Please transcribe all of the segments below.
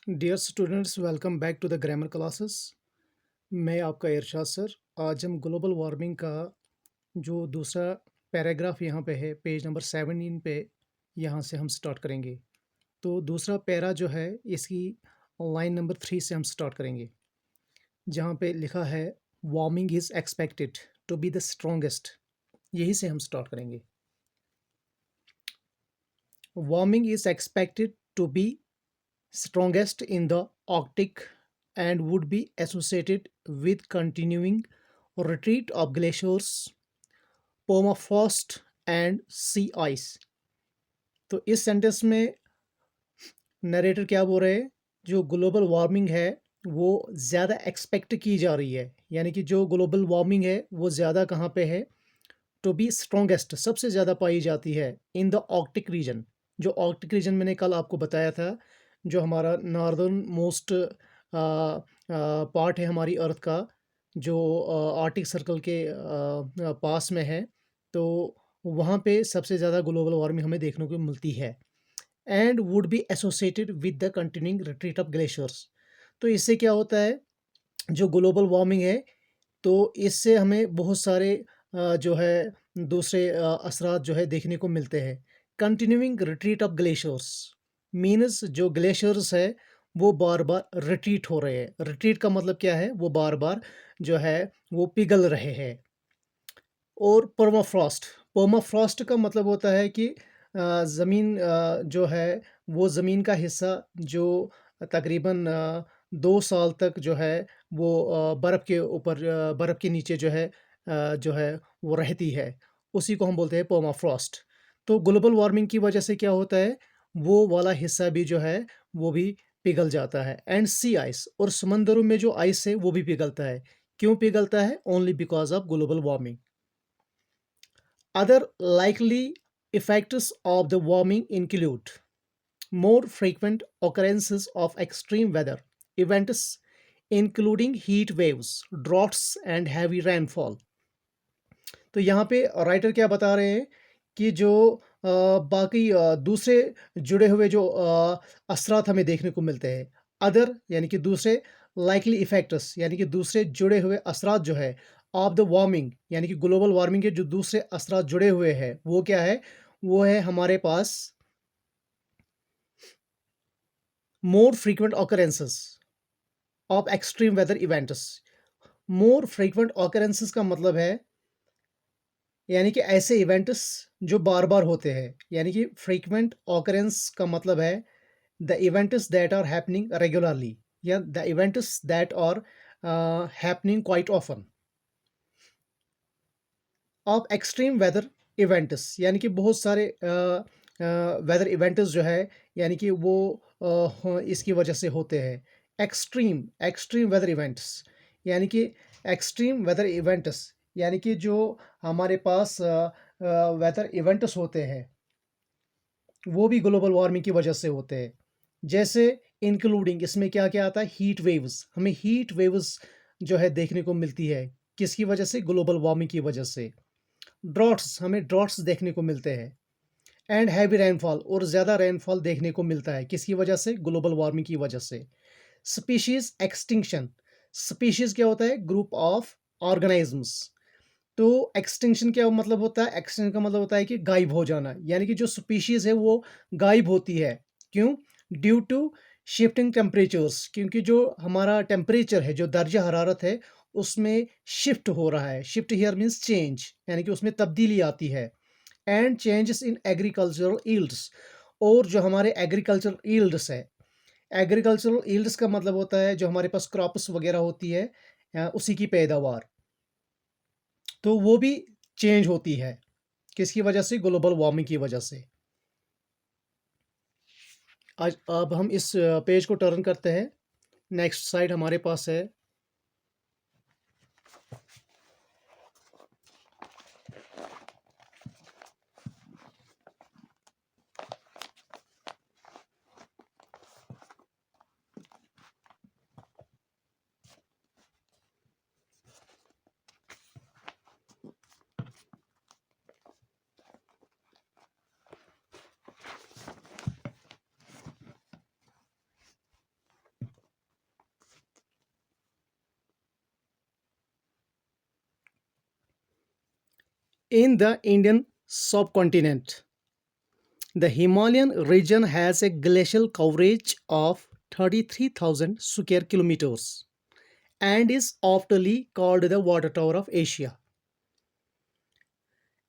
Dear students, welcome back to the grammar classes. मैं आपका इरशाद sir. आज हम ग्लोबल वार्मिंग का जो दूसरा पैराग्राफ यहाँ पे है, पेज नंबर 17 पे, यहाँ से हम स्टार्ट करेंगे। तो दूसरा पैरा जो है, इसकी लाइन नंबर 3 से हम स्टार्ट करेंगे, जहाँ पे लिखा है warming is expected to be the strongest. यही से हम स्टार्ट करेंगे। Warming is expected to be strongest in the Arctic and would be associated with continuing retreat of glaciers, permafrost and sea ice। तो इस सेंटेंस में narrator क्या बोल रहे हैं? जो ग्लोबल वार्मिंग है वो ज़्यादा एक्सपेक्ट की जा रही है, यानी कि जो ग्लोबल वार्मिंग है वो ज़्यादा कहाँ पे है? टू बी स्ट्रॉन्गेस्ट, सबसे ज़्यादा पाई जाती है इन द आर्कटिक रीजन। जो आर्कटिक रीजन मैंने कल आपको बताया था, जो हमारा नॉर्दर्न मोस्ट पार्ट है हमारी अर्थ का, जो आर्कटिक सर्कल के पास में है। तो वहाँ पे सबसे ज़्यादा ग्लोबल वार्मिंग हमें देखने को मिलती है। And would be associated with the continuing retreat of glaciers. तो इससे क्या होता है? जो ग्लोबल वार्मिंग है, तो इससे हमें बहुत सारे जो है दूसरे असरात जो है देखने को मिलते हैं। Continuing retreat of glaciers means जो ग्लेशियर्स है वो बार बार रिट्रीट हो रहे हैं। रिट्रीट का मतलब क्या है? वो बार बार जो है वो पिघल रहे हैं। और पर्माफ्रॉस्ट, पर्माफ्रॉस्ट का मतलब होता है कि ज़मीन जो है वो ज़मीन का हिस्सा जो तकरीबन 2 साल तक जो है वो बर्फ़ के ऊपर, बर्फ़ के नीचे जो है वो रहती है, उसी को हम बोलते हैं पर्माफ्रॉस्ट। तो ग्लोबल वार्मिंग की वजह से क्या होता है? वो वाला हिस्सा भी जो है वो भी पिघल जाता है। एंड सी आइस, और समंदरों में जो आइस है वो भी पिघलता है। क्यों पिघलता है? Only because of global warming. Other likely effects of the warming include more frequent occurrences of extreme weather events, including heat waves, droughts, and heavy rainfall। तो यहाँ पे राइटर क्या बता रहे हैं कि जो बाकी दूसरे जुड़े हुए जो असरात हमें देखने को मिलते हैं, अदर यानी कि दूसरे, लाइकली इफेक्ट्स यानी कि दूसरे जुड़े हुए असरात जो है ऑफ द वार्मिंग, यानी कि ग्लोबल वार्मिंग के जो दूसरे असरात जुड़े हुए हैं वो क्या है? वो है हमारे पास more frequent occurrences of extreme weather events. More frequent occurrences का मतलब है यानी कि ऐसे इवेंट्स जो बार बार होते हैं। यानी कि फ्रीक्वेंट ऑकरेंस का मतलब है the events that are happening regularly, या the events that are happening quite often. Of extreme weather events यानी कि बहुत सारे वेदर इवेंट्स जो है, यानी कि वो इसकी वजह से होते हैं। एक्सट्रीम एक्सट्रीम वेदर इवेंट्स यानी कि एक्सट्रीम वेदर इवेंट्स यानी कि जो हमारे पास वेदर इवेंट्स होते हैं वो भी ग्लोबल वार्मिंग की वजह से होते हैं। जैसे इंक्लूडिंग, इसमें क्या क्या आता है? Heat waves. हमें हीट वेव्स जो है देखने को मिलती है, किसकी वजह से? ग्लोबल वार्मिंग की वजह से। ड्रॉट्स, हमें ड्रॉट्स देखने को मिलते हैं। एंड हैवी रेनफॉल, और ज़्यादा रेनफॉल देखने को मिलता है, किसकी वजह से? ग्लोबल वार्मिंग की वजह से। स्पीशीज एक्सटिंक्शन, स्पीशीज क्या होता है? Group of organisms. तो एक्सटिंक्शन क्या मतलब होता है? एक्सटिंक्शन का मतलब होता है कि गायब हो जाना, यानी कि जो स्पीशीज है वो गायब होती है। क्यों? ड्यू टू शिफ्टिंग टेम्परेचर्स, क्योंकि जो हमारा टेम्परेचर है, जो दर्जा हरारत है, उसमें शिफ्ट हो रहा है। शिफ्ट हियर मीन्स चेंज, यानी कि उसमें तब्दीली आती है। And changes in agricultural yields, और जो हमारे एग्रीकल्चरल यील्ड्स है, एग्रीकल्चरल यील्ड्स का मतलब होता है जो हमारे पास क्रॉप्स वगैरह होती है, उसी की पैदावार, तो वो भी चेंज होती है। किसकी वजह से? ग्लोबल वार्मिंग की वजह से। आज अब हम इस पेज को टर्न करते हैं। नेक्स्ट साइड हमारे पास है In the Indian subcontinent, the Himalayan region has a glacial coverage of 33,000 square kilometers and is often called the water tower of Asia,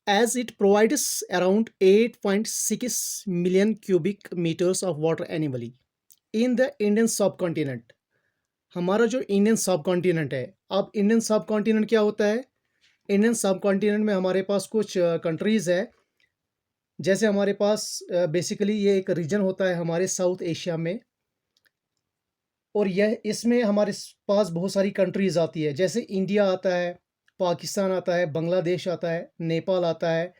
as it provides around 8.6 million cubic meters of water annually. In the Indian subcontinent, हमारा जो Indian सब continent है, अब Indian सब continent क्या होता है? Indian सब कॉन्टिनेंट में हमारे पास कुछ कंट्रीज़ है, जैसे हमारे पास बेसिकली ये एक रीजन होता है हमारे साउथ एशिया में, और यह इसमें हमारे पास बहुत सारी कंट्रीज़ आती है, जैसे इंडिया आता है, पाकिस्तान आता है, बांग्लादेश आता है, नेपाल आता है,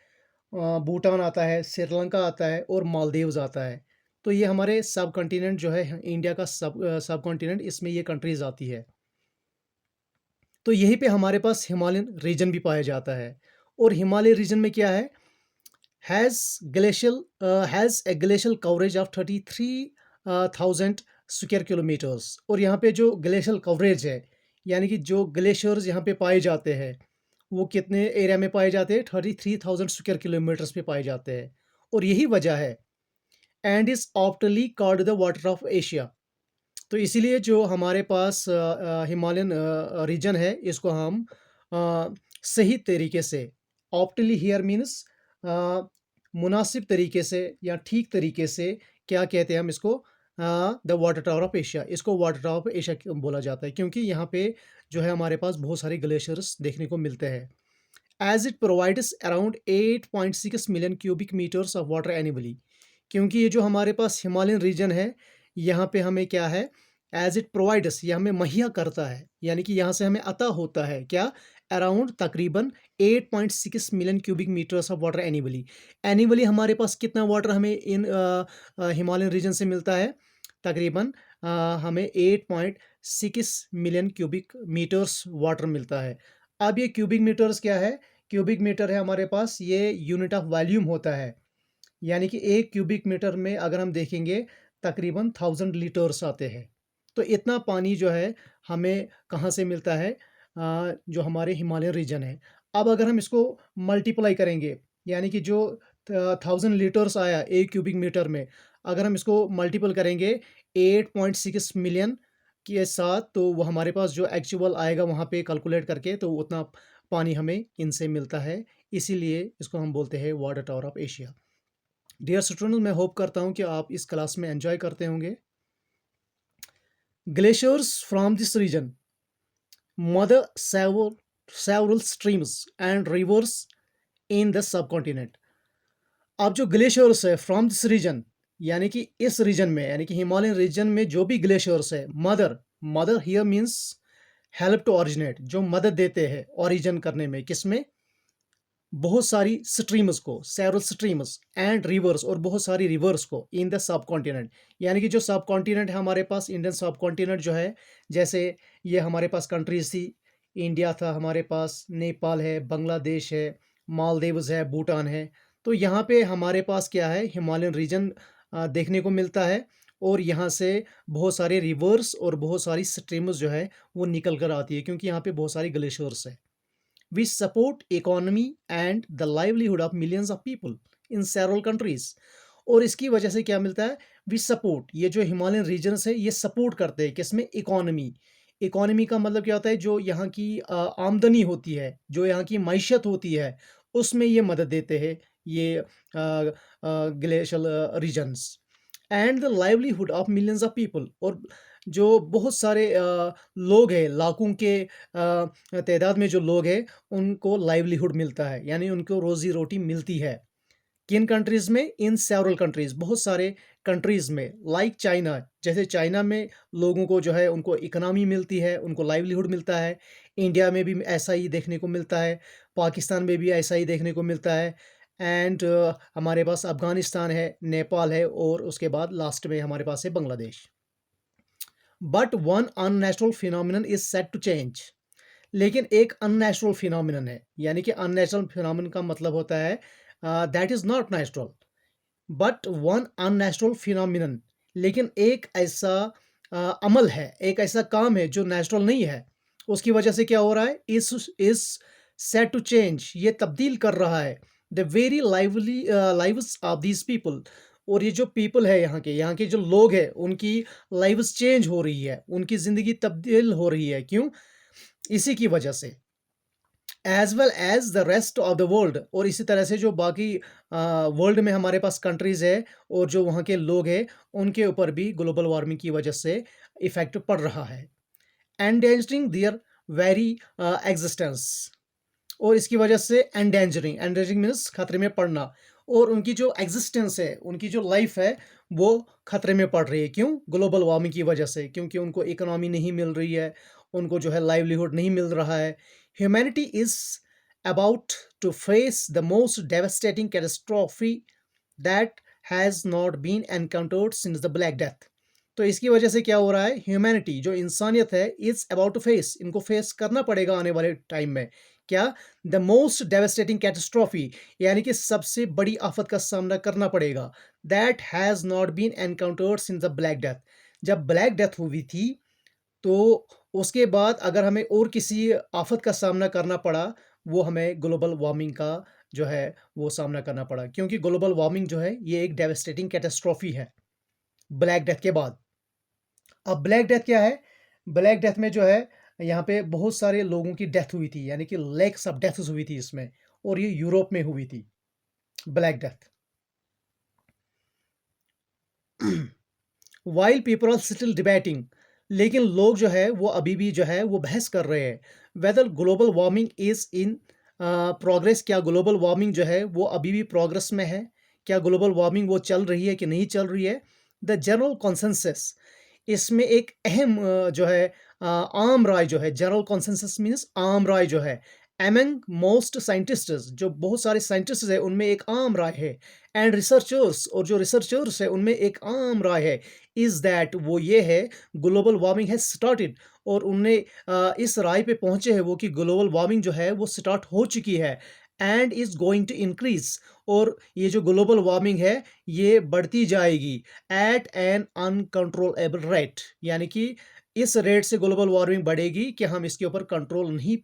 भूटान आता है, श्रीलंका आता है और मालदीव्स आता है। तो ये हमारे सब कॉन्टिनेंट जो है इंडिया का सब कॉन्टिनेंट, इसमें ये कंट्रीज़ आती है। तो यहीं पे हमारे पास हिमालयन रीजन भी पाया जाता है, और हिमालय रीजन में क्या है, has has a glacial coverage of 33,000 square kilometres. और यहाँ पे जो ग्लेशियल कवरेज है, यानी कि जो ग्लेशियर्स यहाँ पे पाए जाते हैं, वो कितने एरिया में पाए जाते हैं? 33,000 स्क्वायर किलोमीटर्स पे पाए जाते हैं, और यही वजह है, and is oftly called the water of Asia. तो इसीलिए जो हमारे पास हिमालयन रीजन है, इसको हम सही तरीके से, ऑप्टली हियर मीन्स मुनासिब तरीके से या ठीक तरीके से, क्या कहते हैं हम इसको, the water tower of Asia, इसको वाटर टावर ऑफ एशिया क्यों बोला जाता है? क्योंकि यहाँ पे जो है हमारे पास बहुत सारे ग्लेशियर्स देखने को मिलते हैं, as it provides around 8.6 million cubic metres of water annually. क्योंकि ये जो हमारे पास हिमालयन रीजन है, यहाँ पे हमें क्या है, एज इट प्रोवाइड्स, ये हमें मुहैया करता है, यानी कि यहाँ से हमें अता होता है क्या, अराउंड तकरीबन 8.6 million cubic metres of water annually. Annually हमारे पास कितना वाटर हमें इन हिमालयन रीजन से मिलता है? तकरीबन हमें 8.6 मिलियन क्यूबिक मीटर्स वाटर मिलता है। अब ये क्यूबिक मीटर्स क्या है? क्यूबिक मीटर है हमारे पास, ये यूनिट ऑफ वॉल्यूम होता है, यानी कि एक क्यूबिक मीटर में अगर हम देखेंगे तकरीबन 1000 लीटर्स आते हैं। तो इतना पानी जो है हमें कहाँ से मिलता है? जो हमारे हिमालयन रीजन है। अब अगर हम इसको मल्टीप्लाई करेंगे, यानी कि जो 1000 लीटर्स आया एक क्यूबिक मीटर में, अगर हम इसको मल्टीपल करेंगे 8.6 मिलियन के साथ, तो वो हमारे पास जो एक्चुअल आएगा वहाँ पे कैलकुलेट करके, तो उतना पानी हमें इनसे मिलता है। इसीलिए इसको हम बोलते हैं water tower of Asia. Dear student, मैं होप करता हूँ कि आप इस क्लास में एंजॉय करते होंगे। Glaciers from this region mother several streams and rivers in the subcontinent। अब जो ग्लेशियर्स है फ्रॉम दिस रीजन, यानी कि इस रीजन में, यानी कि हिमालयन रीजन में जो भी ग्लेशियर्स है, mother, mother here means help to originate, जो मदद देते हैं ओरिजिन करने में, किसमें? बहुत सारी स्ट्रीम्स को, सेवरल स्ट्रीम्स एंड रिवर्स, और बहुत सारी रिवर्स को इन द सब कॉन्टिनेंट। यानी कि जो सब कॉन्टिनेंट है हमारे पास, इंडियन सब कॉन्टिनेंट जो है, जैसे ये हमारे पास कंट्रीज थी, इंडिया था हमारे पास, नेपाल है, बांग्लादेश है, मालदीव्स है, भूटान है। तो यहाँ पे हमारे पास क्या है, हिमालयन रीजन देखने को मिलता है, और यहाँ से बहुत सारे रिवर्स और बहुत सारी स्ट्रीम्स जो है वो निकल कर आती है, क्योंकि यहाँ पे बहुत सारी ग्लेशियर्स है। which support economy and the livelihood of millions of people in several countries। और इसकी वजह से क्या मिलता है? वी सपोर्ट, ये जो हिमालयन रीजन्स है ये सपोर्ट करते हैं किसमें? इकोनॉमी। इकोनॉमी का मतलब क्या होता है? जो यहाँ की आमदनी होती है, जो यहाँ की मईशत होती है, उसमें ये मदद देते हैं, ये glacial regions, and the livelihood of millions of people. और जो बहुत सारे लोग हैं, लाखों के तादाद में जो लोग हैं, उनको लाइवलीहुड मिलता है, यानी उनको रोजी रोटी मिलती है। किन कंट्रीज़ में? इन सेवरल कंट्रीज़, बहुत सारे कंट्रीज़ में, लाइक चाइना। जैसे चाइना में लोगों को जो है उनको इकोनॉमी मिलती है, उनको लाइवलीहुड मिलता है। इंडिया में भी ऐसा ही देखने को मिलता है, पाकिस्तान में भी ऐसा ही देखने को मिलता है, एंड हमारे पास अफ़गानिस्तान है, नेपाल है, और उसके बाद लास्ट में हमारे पास है Bangladesh. But one unnatural phenomenon is set to change. लेकिन एक अननेचुरल फिनोमिनन है, यानी कि अननेचुरल फिनोमिनन का मतलब होता है that is not natural, but one unnatural phenomenon. लेकिन एक ऐसा अमल है, एक ऐसा काम है जो नेचुरल नहीं है, उसकी वजह से क्या हो रहा है? इस सेट टू चेंज, ये तब्दील कर रहा है the very lively lives of these people. और ये जो पीपल है यहाँ के जो लोग हैं उनकी लाइव्स चेंज हो रही है, उनकी ज़िंदगी तब्दील हो रही है। क्यों? इसी की वजह से, as well as the rest of the world. और इसी तरह से जो बाकी वर्ल्ड में हमारे पास कंट्रीज़ है और जो वहाँ के लोग हैं, उनके ऊपर भी ग्लोबल वार्मिंग की वजह से इफ़ेक्ट पड़ रहा है। Endangering their very existence. और इसकी वजह से एंडेंजरिंग, एंडेंजरिंग मीन्स खतरे में पड़ना। और उनकी जो एग्जिस्टेंस है, उनकी जो लाइफ है, वो खतरे में पड़ रही है। क्यों? ग्लोबल वार्मिंग की वजह से, क्योंकि उनको इकोनॉमी नहीं मिल रही है, उनको जो है लाइवलीहुड नहीं मिल रहा है। Humanity is about to face the most devastating catastrophe that has not been encountered since the Black Death. तो इसकी वजह से क्या हो रहा है? ह्यूमैनिटी, जो इंसानियत है, इज़ अबाउट टू फेस, इनको फेस करना पड़ेगा आने वाले टाइम में। क्या? द मोस्ट डेवास्टेटिंग कैटास्ट्रॉफी, यानी कि सबसे बड़ी आफत का सामना करना पड़ेगा। That has not been encountered since the Black Death. जब ब्लैक डेथ हुई थी, तो उसके बाद अगर हमें और किसी आफत का सामना करना पड़ा, वो हमें ग्लोबल वार्मिंग का जो है वो सामना करना पड़ा। क्योंकि ग्लोबल वार्मिंग जो है ये एक डेवास्टेटिंग कैटास्ट्रॉफी है ब्लैक डेथ के बाद। अब ब्लैक डेथ क्या है? ब्लैक डेथ में जो है यहाँ पे बहुत सारे लोगों की डेथ हुई थी, यानी कि लैक्स ऑफ डेथ्स हुई थी इसमें। और ये यूरोप में हुई थी Black Death. While people are still debating, लेकिन लोग जो है वो अभी भी जो है वो बहस कर रहे हैं whether global warming is in progress. क्या ग्लोबल वार्मिंग जो है वो अभी भी प्रोग्रेस में है? क्या ग्लोबल वार्मिंग वो चल रही है कि नहीं चल रही है? द जनरल कॉन्सेंसस, इसमें एक अहम जो है आम राय जो है, जनरल कॉन्सेंसस मीन्स आम राय जो है, एमंग मोस्ट साइंटिस्ट्स, जो बहुत सारे साइंटिस्ट्स हैं उनमें एक आम राय है, एंड रिसर्चर्स, और जो रिसर्चर्स है उनमें एक आम राय है, इज दैट वो ये है, ग्लोबल वार्मिंग हैज स्टार्टेड। और उनने इस राय पे पहुंचे हैं वो कि ग्लोबल वार्मिंग जो है वो स्टार्ट हो चुकी है and is going to increase. और ये जो ग्लोबल वार्मिंग है ये बढ़ती जाएगी एट एन अनकंट्रोलेबल रेट, यानी कि इस रेट से ग्लोबल वार्मिंग बढ़ेगी कि हम इसके ऊपर कंट्रोल नहीं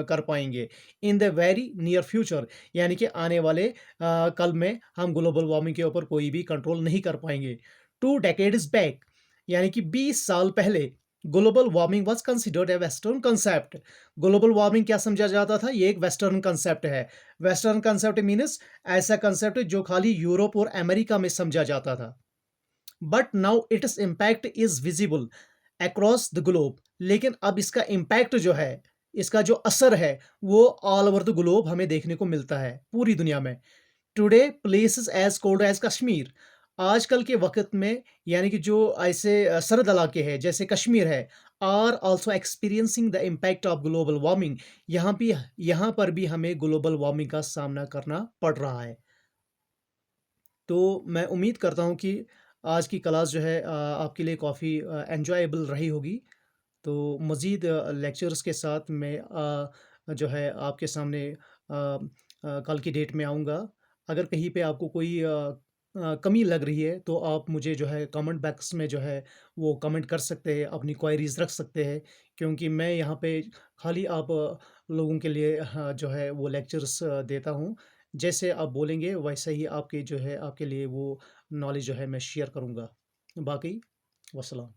कर पाएंगे in the very near future. यानी कि आने वाले कल में हम ग्लोबल वार्मिंग के ऊपर कोई भी कंट्रोल नहीं कर पाएंगे। 2 decades बैक, यानी कि 20 साल पहले, global warming was considered a western concept. Global warming क्या समझा जाता था? ये एक वेस्टर्न कंसेप्ट है। वेस्टर्न कंसेप्ट मीन्स ऐसा कंसेप्ट जो खाली यूरोप और अमेरिका में समझा जाता था। But now its impact is visible across the globe. लेकिन अब इसका इम्पैक्ट जो है, इसका जो असर है, वो ऑल ओवर द ग्लोब हमें देखने को मिलता है, पूरी दुनिया में। Today places as cold as Kashmir, आजकल के वक्त में, यानी कि जो ऐसे सरद इलाके हैं जैसे कश्मीर है, are also experiencing the impact of global warming. यहाँ पर भी हमें ग्लोबल वार्मिंग का सामना करना पड़ रहा है। तो मैं उम्मीद करता हूँ कि आज की क्लास जो है आपके लिए काफ़ी एन्जॉयबल रही होगी। तो मज़ीद लेक्चर्स के साथ मैं जो है आपके सामने कल की डेट में आऊँगा। अगर कहीं पे आपको कोई कमी लग रही है तो आप मुझे जो है कमेंट बॉक्स में जो है वो कमेंट कर सकते हैं, अपनी क्वेरीज़ रख सकते हैं। क्योंकि मैं यहाँ पे खाली आप लोगों के लिए हाँ, जो है वो लेक्चर्स देता हूँ। जैसे आप बोलेंगे वैसे ही आपके जो है आपके लिए वो नॉलेज जो है मैं शेयर करूँगा। बाकी वस्सलाम।